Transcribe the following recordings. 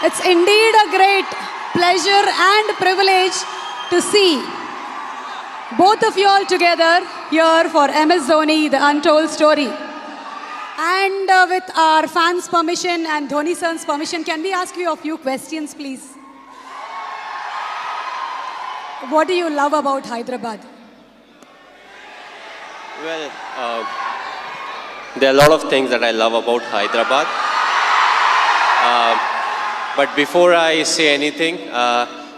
It's indeed a great pleasure and privilege to see both of you all together here for MS Dhoni, the untold story. And with our fans' permission and Dhoni sir's permission, can we ask you a few questions, please? What do you love about Hyderabad? Well, there are a lot of things that I love about Hyderabad. But before I say anything,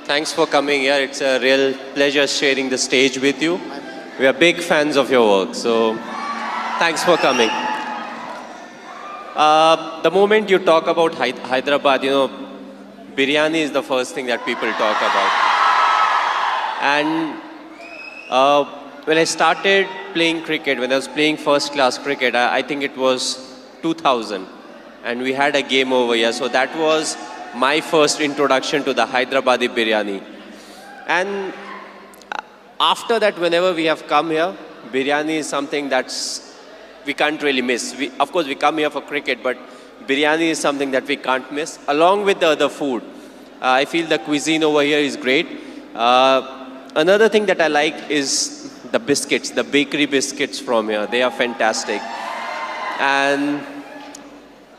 thanks for coming here. It's a real pleasure sharing the stage with you. We are big fans of your work, so thanks for coming. The moment you talk about Hyderabad, you know, biryani is the first thing that people talk about. And when I started playing cricket, when I was playing first class cricket, I think it was 2000. And we had a game over here. So that was my first introduction to the Hyderabadi biryani. And after that, whenever we have come here, biryani is something we can't really miss. Of course, we come here for cricket, but biryani is something that we can't miss, along with the other food. I feel the cuisine over here is great. Another thing that I like is the biscuits, the bakery biscuits from here. They are fantastic. And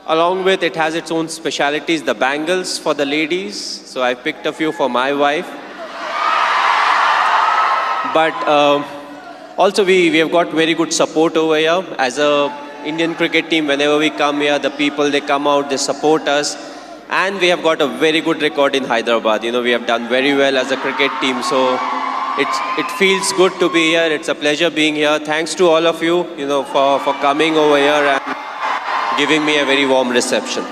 along with it has its own specialities, the bangles for the ladies. So I picked a few for my wife. But also we have got very good support over here. As a Indian cricket team, whenever we come here, the people, they come out, they support us. And we have got a very good record in Hyderabad. You know, we have done very well as a cricket team. So it feels good to be here. It's a pleasure being here. Thanks to all of you, you know, for coming over here and giving me a very warm reception.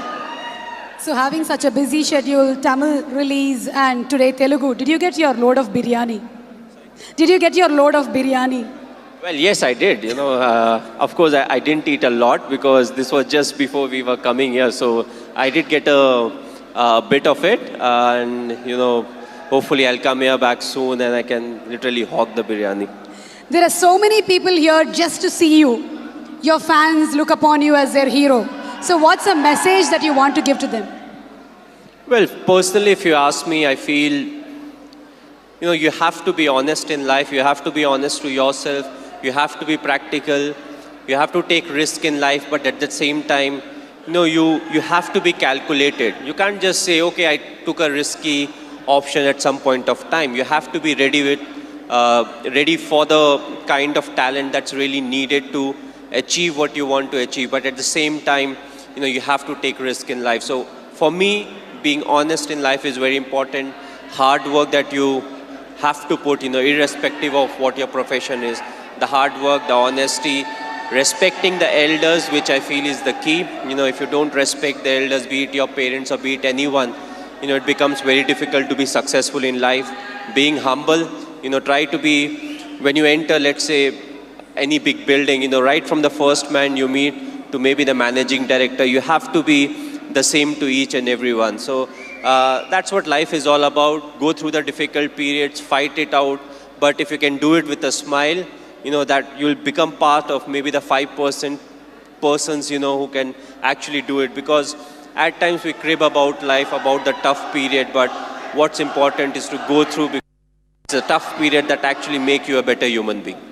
So having such a busy schedule, Tamil release and today Telugu, did you get your load of biryani? Did you get your load of biryani? Well, yes, I did. You know, of course, I didn't eat a lot because this was just before we were coming here. So I did get a bit of it. And, you know, hopefully I'll come here back soon and I can literally hog the biryani. There are so many people here just to see you. Your fans look upon you as their hero. So what's a message that you want to give to them? Well, personally, if you ask me, I feel, you know, you have to be honest in life. You have to be honest to yourself. You have to be practical. You have to take risk in life. But at the same time, you know, you have to be calculated. You can't just say, okay, I took a risky option at some point of time. You have to be ready for the kind of talent that's really needed to achieve what you want to achieve. But at the same time, you know, you have to take risk in life. So for me, being honest in life is very important. Hard work that you have to put, you know, irrespective of what your profession is. The hard work, the honesty, respecting the elders, which I feel is the key. You know, if you don't respect the elders, be it your parents or be it anyone, you know, it becomes very difficult to be successful in life. Being humble, you know, try to be, when you enter, let's say, any big building, you know, right from the first man you meet to maybe the managing director, you have to be the same to each and everyone. So that's what life is all about. Go through the difficult periods, fight it out. But if you can do it with a smile, you know, that you'll become part of maybe the 5% persons, you know, who can actually do it. Because at times we crib about life, about the tough period, but what's important is to go through, because it's a tough period that actually make you a better human being.